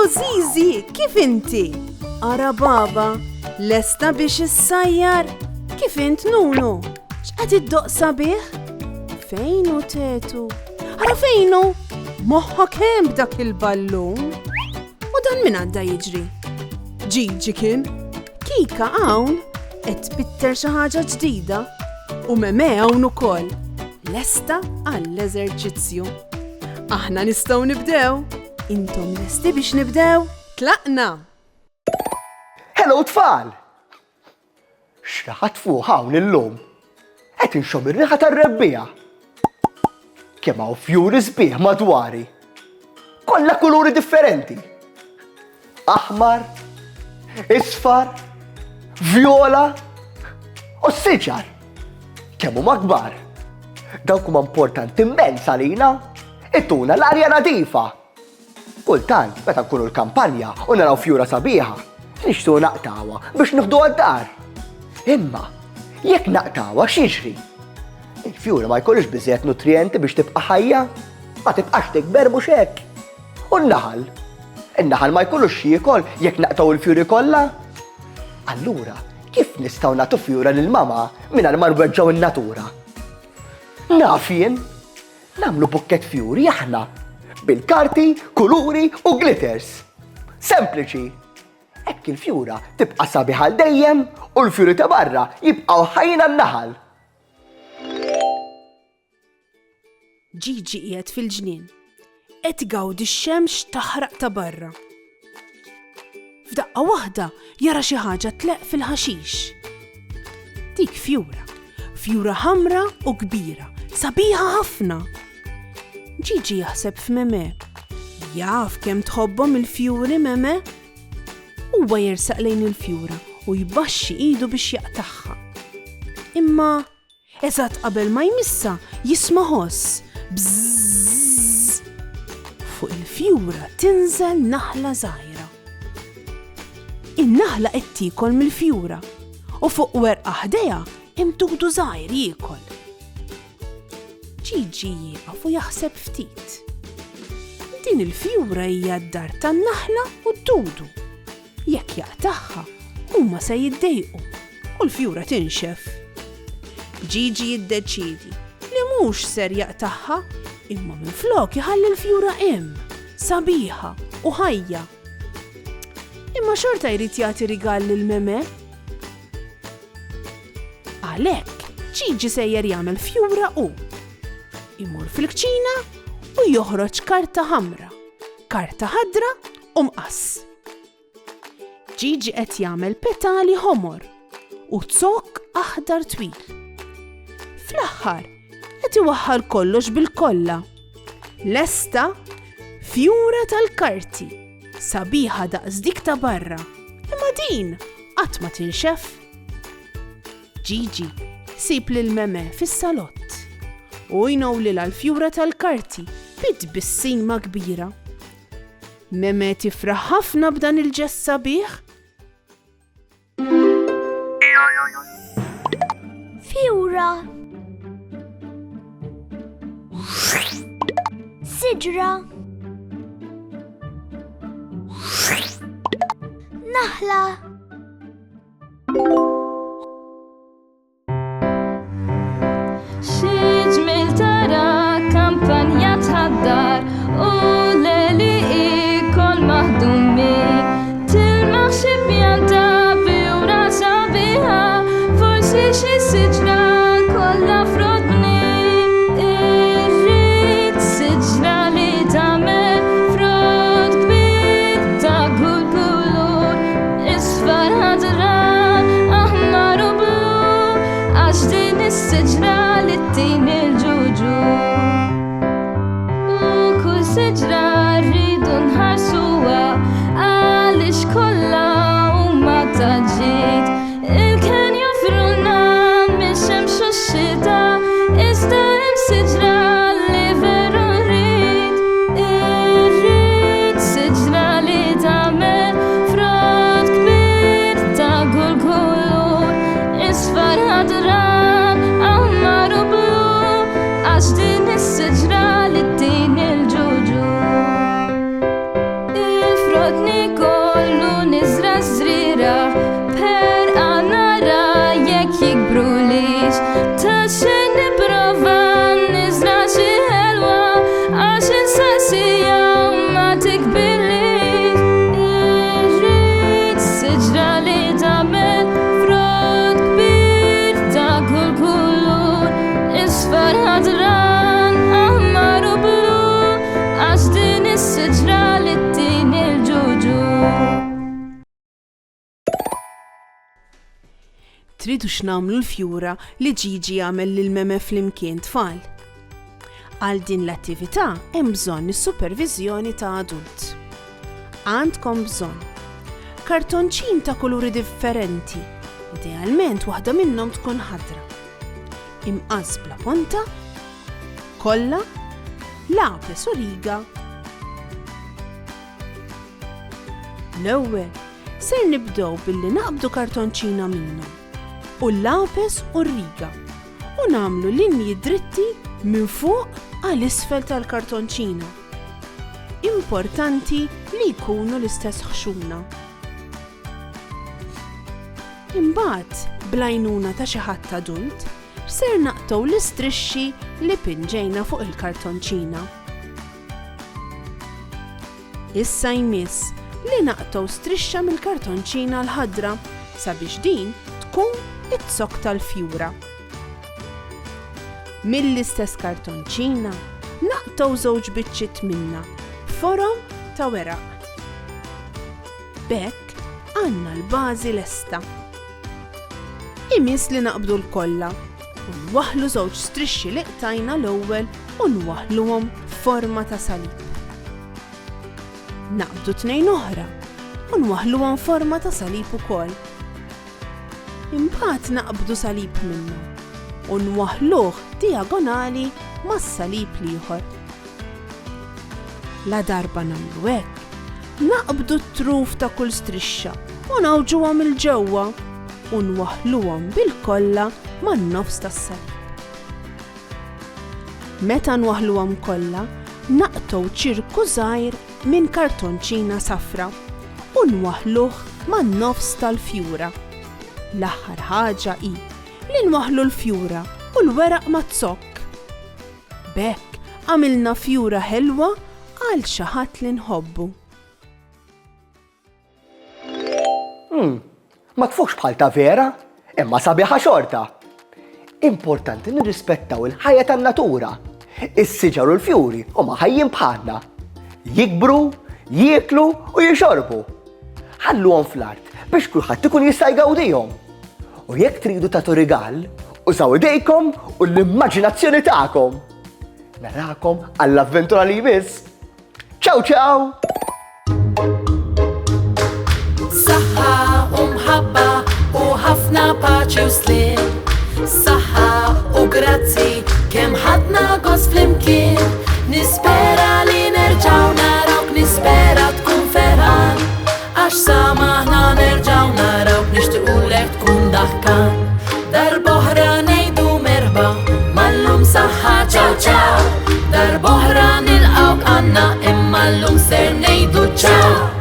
Zizi, kif inti? Ara baba, lesta biex issajjar? Kif int Nunu? X'qed iddoqsa bih? Fejnu tetu? Ara fejnu? Moħħok hemm b'dak il-ballun? U dan min għadda jiġri? Ġiġi kien? Kika hawn qed tbitter xi ħaġa ġdida u Meme hawn ukoll. Lesta għall-eżerċizzju. Aħna nistgħu nibdew. Intom lesti biex nibdew? Tlaqna! Hello tfal! X'raħat fuq hawn illum? Qed inxomm ir-riħa tar-rebbija. Kemm hawn fjuri sbieħ madwari. Kollha kuluri differenti. Aħmar, isfar, vjola u s-siġar. Kemm huma kbar. Dawk huma importanti immens għalina. Ittuna l-arja nadifa. Kultant, meta nkunu l-kampanja u naraw fjura sabiħa, nixtu naqtawa biex nieħdu għad-dar. Imma, jekk naqtawa x'jiġri? Il-fjura ma jkollux biżejjed nutrienti biex tibqa' ħajja, ma tibqax tikber mhux hekk. U n-naħal? In-naħal ma jkollux jiekol jekk naqtaw il-fjuri kollha? Allura, kif nistgħu nagħtu fjura lill-mama mingħajr ma nweġġgħu in-natura? Naf jien, nagħmlu bukket fjuri aħna. Bil-karti, kuluri u glitters. Sempliċi. Hekk il-fjura tibqa' sabiħa dejjem u l-fjuri ta' barra jibqgħu ħajjin għan-naħal. Ġiġi qiegħed fil-ġnien. Qed igawdi x-xemx taħraq ta' barra. F'daqqa waħda jara xi ħaġa tleq fil-ħaxix. Dik fjura. Fjura ħamra u kbira, sabiħa ħafna. Ġiġi jaħseb f'Meme. Jaf kemm tħobbhom il-fjuri Meme? Huwa jersaq lejn il-fjura u jbaxxi idu biex jaqtaħħa. Imma eżatt qabel ma jmissa jisma' ħoss bżżżż. Fuq il-fjura tinżel naħla żgħira. In-naħla qed tiekol mill-fjura u fuq werqa ħdejha hemm tuħdu żgħir jiekol. Ġiġi jieqaf u jaħseb ftit. Din il-fjura hija d-dar tan-naħla u d-dudu. Jekk jaqtaħħa, huma se jiddejqu u l-fjura tinxef. Ġiġi jiddeċiedi li mhux ser jaqtaħħa, imma minflok iħalli l-fjura hemm, sabiħa u ħajja. Imma xorta jrid jagħti rigal lil Meme. Għalhekk Ġiġi sejjer jagħmel fjura u imur fil-kċina u joħroġ karta ħamra, karta ħadra u mqass. Ġiġi qed jagħmel petali ħomor u zokk aħdar twil. Fl-aħħar qed iwaħħal kollox bil-kollha. Lesta fjura tal-karti, sabiħa daqs dik ta' barra, imma din qatt ma tinxef. Ġiġi sib lil Meme fis-salott u jnowlilha l-fjura tal-karti bis-sima kbira. Meme tifraħ ħafna b'dan il-ġest sabiħ. Fjura. Siġra. Naħla. Xiġmil tara kampanja tħaddar u l-li kol maħdumi. Tilmaħ xi pjanta fjura sabiħa, forsi xi siġra kollha frott-bni. Irrid siġra li tagħmel frott kbir ta' kull kulur, isfar tridu x'namlu l-fjura li Gigi għamel lil-meme fl-imkien tfal. Għal din l-attività hemm bżonn is-supervizjoni ta' adult. Għandkom bżonn kartonċin ta' kuluri differenti, idealment waħda minnhom tkun ħadra. Imqas bla punta, kolla, lapis u riga. L-ewwel ser nibdew billi naqbdu kartonċina minnhom u l-lapis u r-riga u nagħmlu linji dritti minn fuq għal isfel tal-kartonċina. Importanti li jkunu l-istess ħxuna. Imbagħad bl-għajnuna ta' xi ħadd adult ser naqtaw l-istrixxi li pinġejna fuq il-kartonċina. Issa jmiss li naqtaw strixxa mill-kartonċina l-ħadra sabiex din tkun it-sok tal-fjura. Mill-istess kartonċina naqtaw żewġ biċċiet minna forom ta' weraq. B'hekk għandna l-bażi lesta. Imiss li naqbdu l-kolla u nwaħħlu żewġ strixxi li qtajna l-ewwel u nwaħħluhom f'forma ta' salib. Naqbdu tnejn oħra u nwaħħluhom forma ta' salib ukoll. Imbagħad naqbdu salib minnhom u nwaħħluh diagonali mas-salib ieħor. La darba nagħmlu hekk, naqbdu t-truf ta' kull strixxa u nawġuhom il-ġewwa u nwaħħluhom bil-kollha man-nofs tas-salib. Meta nwaħħluhom kollha, naqtaw ċirku żgħir minn kartonċina safra u nwaħħluh man-nofs tal-fjura. L-aħħar ħaġa hi li nwaħħlu l-fjura u l-weraq mat-zokk. B'hekk għamilna fjura ħelwa għal xi ħadd li nħobbu. Ma tfukx bħal ta' vera, imma sabiħa xorta. Importanti nirrispettaw il-ħajja tan-natura. Is-siġar u l-fjuri huma ħajjin bħalna. Jikbru, jieklu u jixorbu. Ħalluhom fl-art biex kulħadd ikun jista' jgawdihom. U jekk tridu tagħtu rigal, użaw idejkom u l-immaġinazzjoni tagħkom. Narakom għall-avventura li jmiss. Ciao ciao! Saħħa u mħabba u ħafna paċi u slim. Saħħa u grazzi kemm ħadna gost flimkien. Nispera li nerġaw narawk, nispera tkun ferħan. Għax samaħna nerġaw narawk, nixtiequlek tkun daħkan. Darb'oħra ngħidu merħba, mallum saħħa ciao ciao. Darb'oħra nilqawk għandna imma llum ser ngħidu ciao.